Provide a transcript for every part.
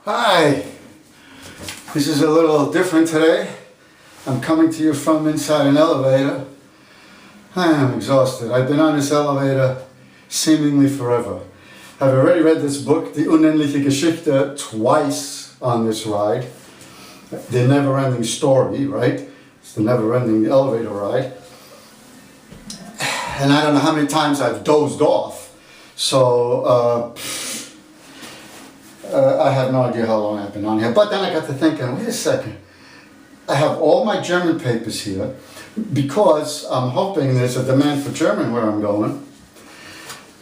Hi, this is a little different today. I'm coming to you from inside an elevator. I am exhausted. I've been on this elevator seemingly forever. I've already read this book, Die Unendliche Geschichte, twice on this ride. The never-ending story, right? It's the never-ending elevator ride. And I don't know how many times I've dozed off. So, I have no idea how long I've been on here. But then I got to thinking, wait a second. I have all my German papers here because I'm hoping there's a demand for German where I'm going.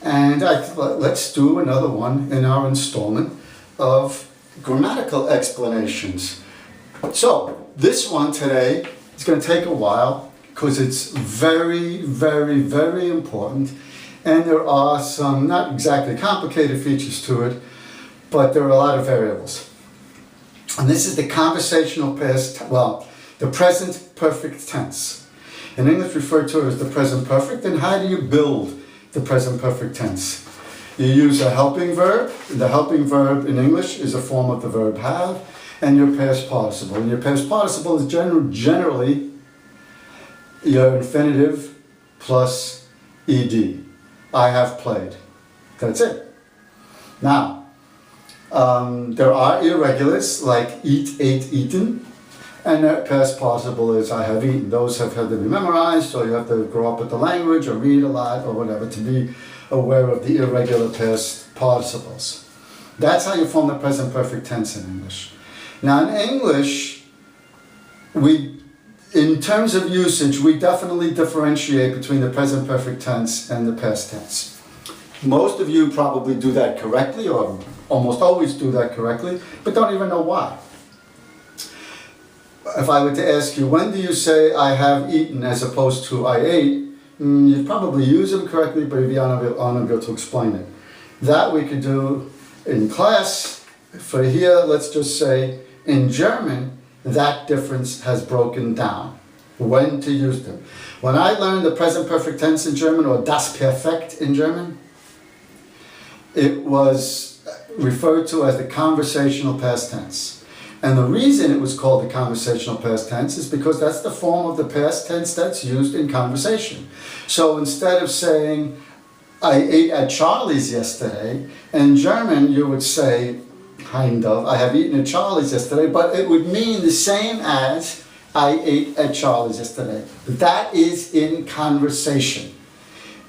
And I thought, let's do another one in our installment of grammatical explanations. So, this one today is going to take a while because it's very, very, very important. And there are some not exactly complicated features to it, but there are a lot of variables. And this is the conversational past, well, the present perfect tense. In English referred to as the present perfect. And how do you build the present perfect tense? You use a helping verb. The helping verb in English is a form of the verb have, and your past participle. And your past participle is generally your infinitive plus ed. I have played. That's it. Now, there are irregulars like eat, ate, eaten, and the past participle is I have eaten. Those have had to be memorized, or you have to grow up with the language or read a lot or whatever to be aware of the irregular past participles. That's how you form the present perfect tense in English. Now in English, in terms of usage, we definitely differentiate between the present perfect tense and the past tense. Most of you probably do that correctly, or almost always do that correctly, but don't even know why. If I were to ask you, when do you say I have eaten as opposed to I ate, you'd probably use them correctly, but you'd be unable to explain it. That we could do in class. For here, let's just say, in German, that difference has broken down. When to use them. When I learned the present perfect tense in German, or das Perfekt in German, it was referred to as the conversational past tense. And the reason it was called the conversational past tense is because that's the form of the past tense that's used in conversation. So instead of saying, I ate at Charlie's yesterday, in German you would say, kind of, I have eaten at Charlie's yesterday, but it would mean the same as I ate at Charlie's yesterday. That is in conversation.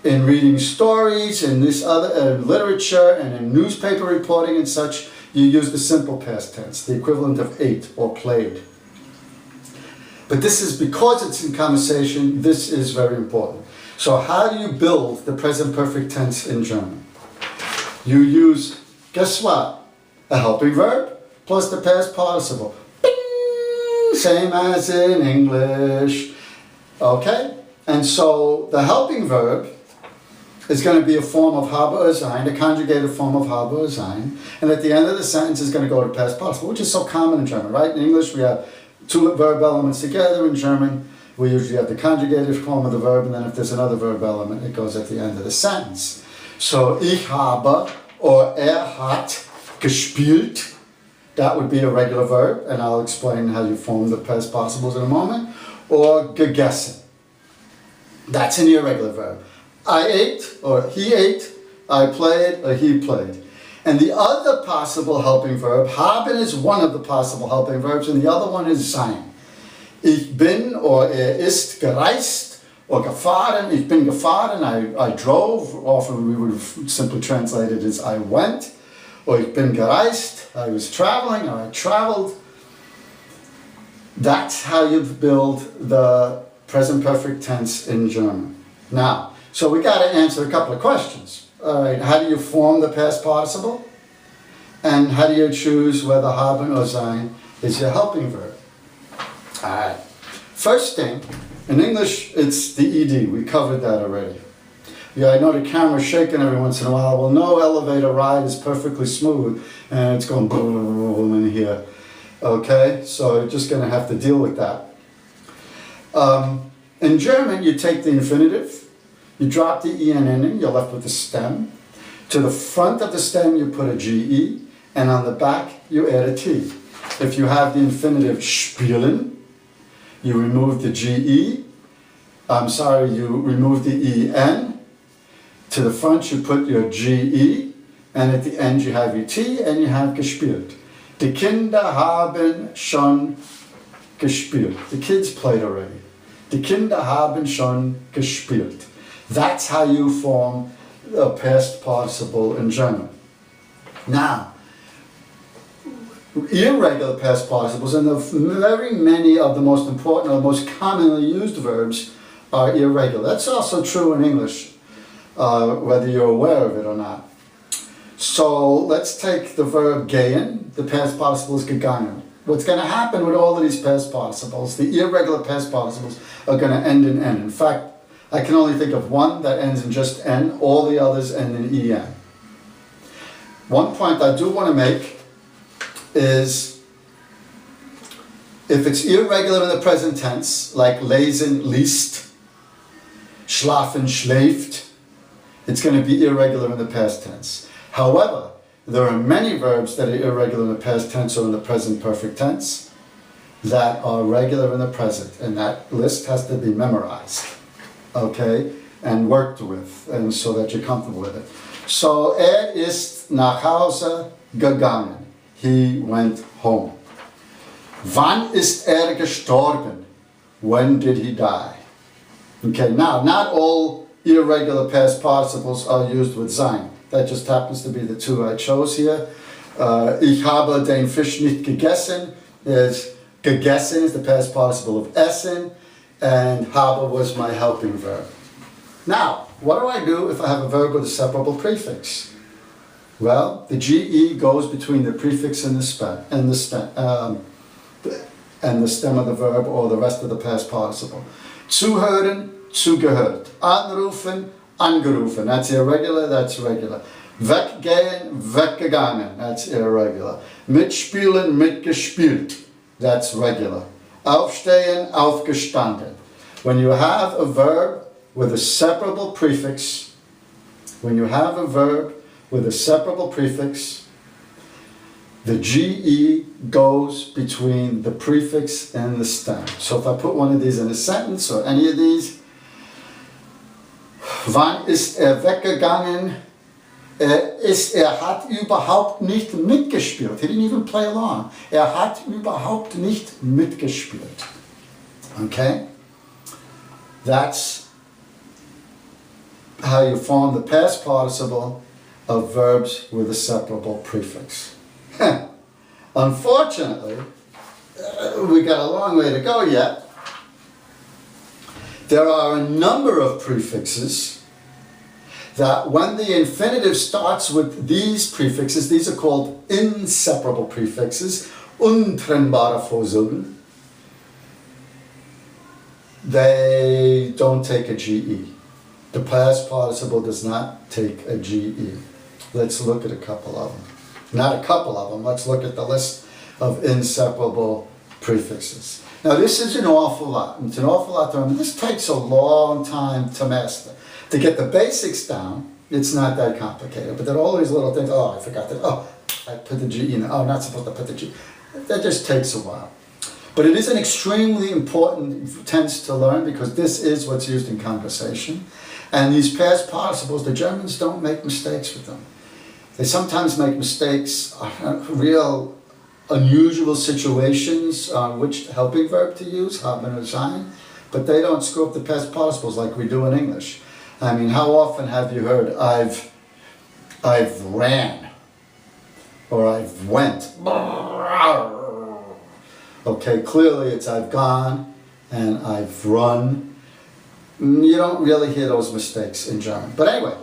In reading stories, in this other literature, and in newspaper reporting and such, you use the simple past tense, the equivalent of ate or played. But this is because it's in conversation, this is very important. So how do you build the present perfect tense in German? You use, guess what? A helping verb plus the past participle. Bing! Same as in English. Okay? And so the helping verb is going to be a form of habe or sein, a conjugated form of habe or sein, and at the end of the sentence is going to go to past participle, which is so common in German, right? In English we have two verb elements together. In German we usually have the conjugated form of the verb, and then if there's another verb element, it goes at the end of the sentence. So ich habe or hat gespielt, that would be a regular verb, and I'll explain how you form the past participles in a moment. Or gegessen, that's an irregular verb. I ate, or he ate, I played, or he played. And the other possible helping verb, haben, is one of the possible helping verbs, and the other one is sein. Ich bin, or ist gereist, or gefahren, ich bin gefahren, I drove. Often we would simply translate it as I went. Or ich bin gereist, I was traveling, or I traveled. That's how you build the present perfect tense in German. Now, so we got to answer a couple of questions. All right, how do you form the past participle? And how do you choose whether haben or sein is your helping verb? All right. First thing, in English, it's the ed. We covered that already. Yeah, I know the camera's shaking every once in a while. Well, no elevator ride is perfectly smooth, and it's going boom in here. Okay, so you're just going to have to deal with that. In German, you take the infinitive. You drop the en ending, you're left with the stem. To the front of the stem you put a ge, and on the back you add a T. If you have the infinitive spielen, you remove the GE. You remove the EN. To the front you put your GE, and at the end you have your T, and you have gespielt. Die Kinder haben schon gespielt. The kids played already. Die Kinder haben schon gespielt. That's how you form a past participle in German. Now, irregular past participles, and very many of the most important or most commonly used verbs are irregular. That's also true in English, whether you're aware of it or not. So let's take the verb gehen. The past participle is gegangen. What's going to happen with all of these past participles, the irregular past participles, are going to end in N. In fact, I can only think of one that ends in just N. All the others end in EN. One point I do want to make is if it's irregular in the present tense, like lesen, liest, schlafen, schläft, it's going to be irregular in the past tense. However, there are many verbs that are irregular in the past tense or in the present perfect tense that are regular in the present, and that list has to be memorized, okay, and worked with, and so that you're comfortable with it. So, ist nach Hause gegangen. He went home. Wann ist gestorben? When did he die? Okay, now, not all irregular past participles are used with sein. That just happens to be the two I chose here. Ich habe den Fisch nicht gegessen. Gegessen is the past participle of essen, and habe was my helping verb. Now, what do I do if I have a verb with a separable prefix? Well, the GE goes between the prefix and the stem of the verb or the rest of the past participle. Zuhören, zugehört. Anrufen, angerufen. That's irregular, that's regular. Weggehen, weggegangen. That's irregular. Mitspielen, mitgespielt. That's regular. Aufstehen, aufgestanden. When you have a verb with a separable prefix, the GE goes between the prefix and the stem. So if I put one of these in a sentence or any of these, wann ist weggegangen? Hat überhaupt nicht mitgespielt. He didn't even play along. Hat überhaupt nicht mitgespielt. Okay? That's how you form the past participle of verbs with a separable prefix. Unfortunately, we got a long way to go yet. There are a number of prefixes that when the infinitive starts with these prefixes, these are called inseparable prefixes, untrennbare Vorsilben, they don't take a GE. The past participle does not take a GE. Let's look at a couple of them. Not a couple of them, let's look at the list of inseparable prefixes. Now this is an awful lot. It's an awful lot to learn. This takes a long time to master. To get the basics down, it's not that complicated. But there are all these little things, oh, I forgot that, oh, I put the G in, oh, not supposed to put the G. That just takes a while. But it is an extremely important tense to learn because this is what's used in conversation. And these past participles, the Germans don't make mistakes with them. They sometimes make mistakes, real unusual situations on which helping verb to use, haben or sein, but they don't screw up the past participles like we do in English. I mean, how often have you heard, I've ran, or I've went. Okay, clearly it's I've gone and I've run. You don't really hear those mistakes in German. But anyway,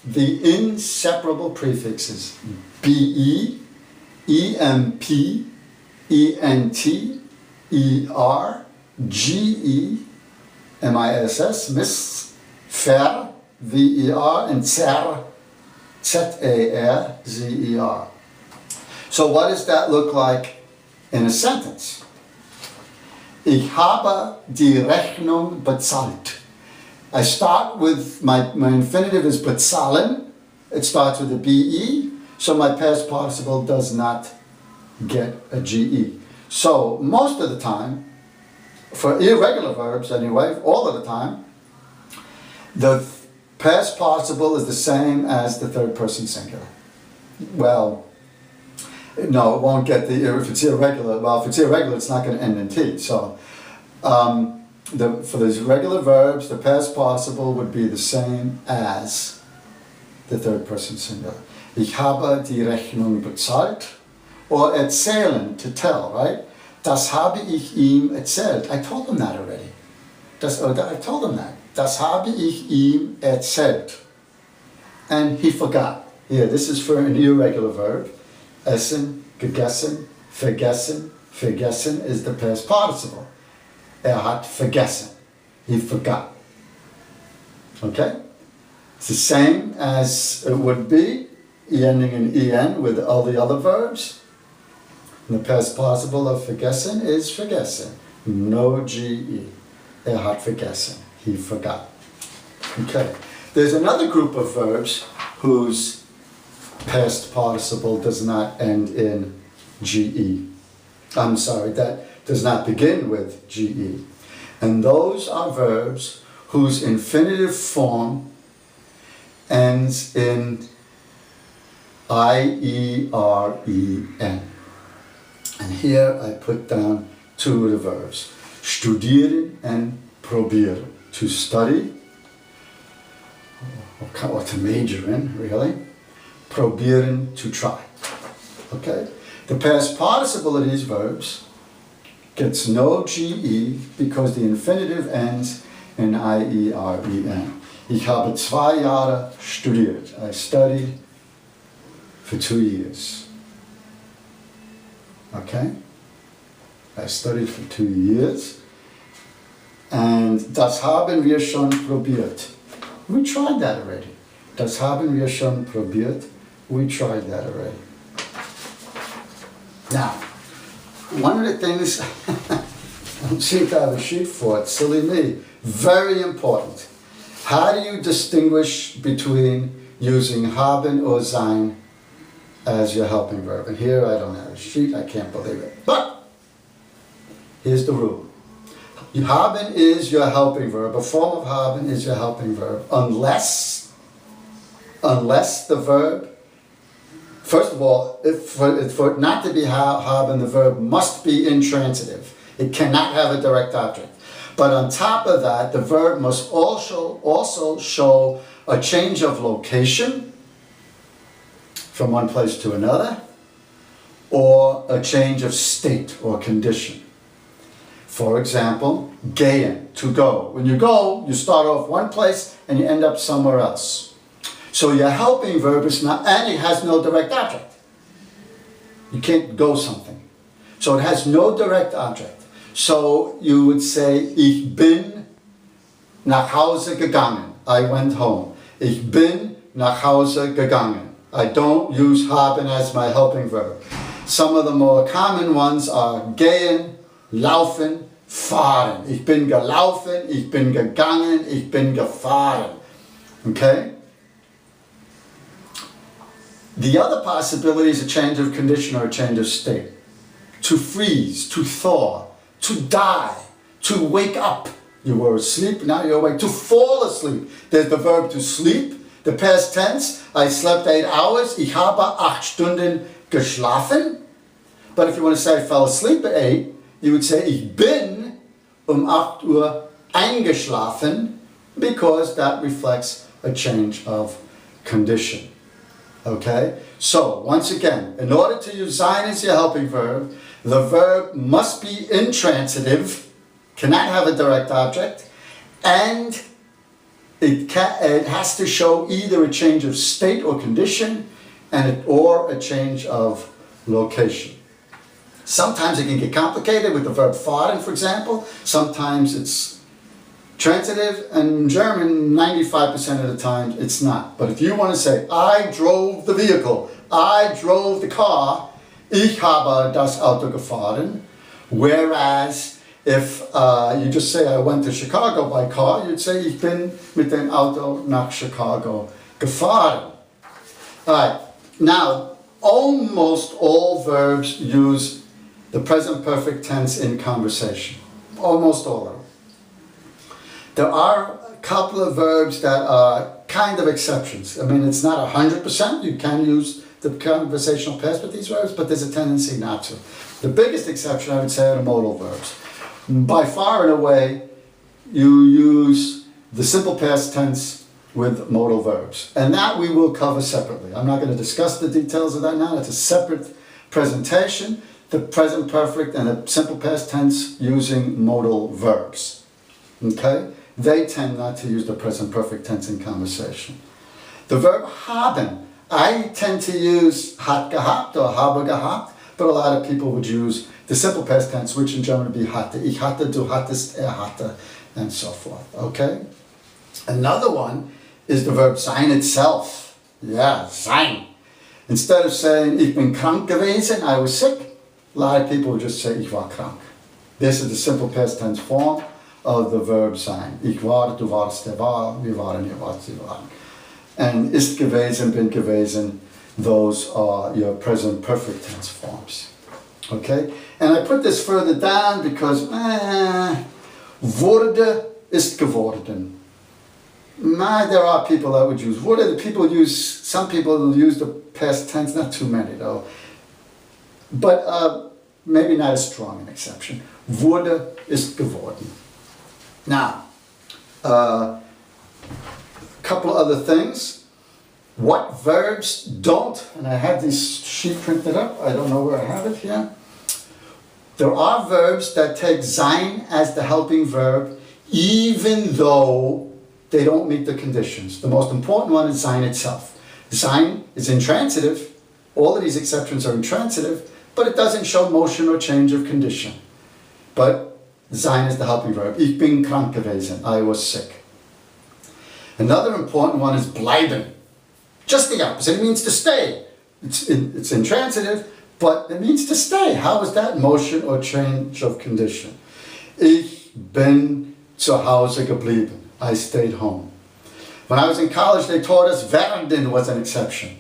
the inseparable prefixes BE, EMP, ENT, ER, GE, MISS, miss, ver, VER, and zer, ZAR, ZER. So what does that look like in a sentence? Ich habe die Rechnung bezahlt. I start with, my infinitive is bezahlen. It starts with a BE, so my past participle does not get a GE. So most of the time, for irregular verbs anyway, all of the time, the past participle is the same as the third person singular. Well, no, it won't get if it's irregular, well, if it's irregular, it's not going to end in T. So for these regular verbs, the past participle would be the same as the third person singular. Ich habe die Rechnung bezahlt. Or erzählen, to tell, right? Das habe ich ihm erzählt. I told him that already. I told him that. Das habe ich ihm erzählt. And he forgot. Here, this is for an irregular verb. Essen, gegessen, vergessen. Vergessen is the past participle. Hat vergessen. He forgot. Okay? It's the same as it would be, ending in en with all the other verbs. And the past participle of vergessen is vergessen. No GE. Hat vergessen. He forgot. Okay. There's another group of verbs whose past participle does not end in GE. I'm sorry, that does not begin with GE. And those are verbs whose infinitive form ends in IEREN. And here I put down two of the verbs, studieren and probieren, to study, or to major in, really. Probieren, to try. Okay? The past participle of these verbs gets no GE because the infinitive ends in IEREN. Ich habe 2 Jahre studiert. I studied for 2 years. Okay? I studied for 2 years. And das haben wir schon probiert. We tried that already. Das haben wir schon probiert. We tried that already. Now, one of the things, I don't seem to have a sheet for it, silly me, very important. How do you distinguish between using haben or sein as your helping verb? And here I don't have a sheet, I can't believe it. But, here's the rule. Haben is your helping verb, a form of haben is your helping verb, unless the verb, first of all, for it not to be haben, the verb must be intransitive. It cannot have a direct object. But on top of that, the verb must also show a change of location from one place to another, or a change of state or condition. For example, gehen, to go. When you go, you start off one place and you end up somewhere else. So your helping verb is not, and it has no direct object. You can't go something. So it has no direct object. So you would say, ich bin nach Hause gegangen. I went home. Ich bin nach Hause gegangen. I don't use haben as my helping verb. Some of the more common ones are gehen, laufen, fahren. Ich bin gelaufen, ich bin gegangen, ich bin gefahren. Okay? The other possibility is a change of condition or a change of state. To freeze, to thaw, to die, to wake up. You were asleep, now you're awake. To fall asleep. There's the verb to sleep. The past tense, I slept 8 hours. Ich habe 8 Stunden geschlafen. But if you want to say I fell asleep at 8, you would say ich bin 8 Uhr eingeschlafen, because that reflects a change of condition. Okay? So, once again, in order to use sein as your helping verb, the verb must be intransitive, cannot have a direct object, and it has to show either a change of state or condition, or a change of location. Sometimes it can get complicated with the verb fahren, for example. Sometimes it's transitive, and in German, 95% of the time, it's not. But if you want to say, I drove the vehicle, I drove the car, ich habe das Auto gefahren. Whereas, if you just say, I went to Chicago by car, you'd say, ich bin mit dem Auto nach Chicago gefahren. All right, now, almost all verbs use the present perfect tense in conversation. Almost all of them. There are a couple of verbs that are kind of exceptions. I mean, it's not 100%. You can use the conversational past with these verbs, but there's a tendency not to. The biggest exception, I would say, are the modal verbs. By far and away, you use the simple past tense with modal verbs. And that we will cover separately. I'm not going to discuss the details of that now. It's a separate presentation. The present perfect and the simple past tense using modal verbs. Okay? They tend not to use the present perfect tense in conversation. The verb haben. I tend to use hat gehabt or habe gehabt, but a lot of people would use the simple past tense, which in German would be hatte. Ich hatte, du hattest, hatte, and so forth. Okay? Another one is the verb sein itself. Yeah, sein. Instead of saying ich bin krank gewesen, I was sick, a lot of people would just say ich war krank. This is the simple past tense form of the verb sein. Ich war, du warst, der war, wir waren, ihr wart, sie waren. And ist gewesen, bin gewesen, those are your present perfect tense forms. Okay? And I put this further down because wurde ist geworden. There are people that would use wurde. Some people use the past tense, not too many though. But maybe not as strong an exception. Wurde ist geworden. Now, a couple other things. What verbs don't, and I have this sheet printed up, I don't know where I have it here. There are verbs that take sein as the helping verb, even though they don't meet the conditions. The most important one is sein itself. Sein is intransitive. All of these exceptions are intransitive, but it doesn't show motion or change of condition. But sein is the helping verb. Ich bin krank gewesen. I was sick. Another important one is bleiben. Just the opposite. It means to stay. It's intransitive, but it means to stay. How is that motion or change of condition? Ich bin zu Hause geblieben. I stayed home. When I was in college, they taught us werden was an exception.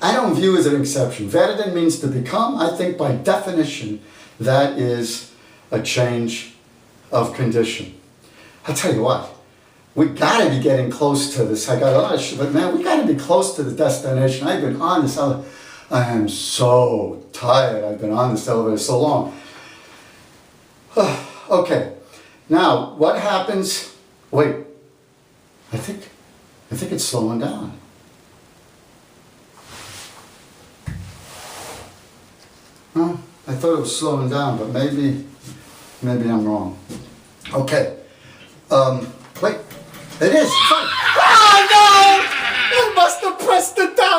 I don't view it as an exception. Werden means to become. I think by definition, that is a change of condition. I'll tell you what. We got to be getting close to this. I got a lot of shit, but man, we got to be close to the destination. I've been on this. I am so tired. I've been on this elevator so long. Okay. Now, what happens? Wait. I think it's slowing down. Huh? I thought it was slowing down, but maybe I'm wrong. Okay. Wait. It is. Oh no! I must have pressed it down.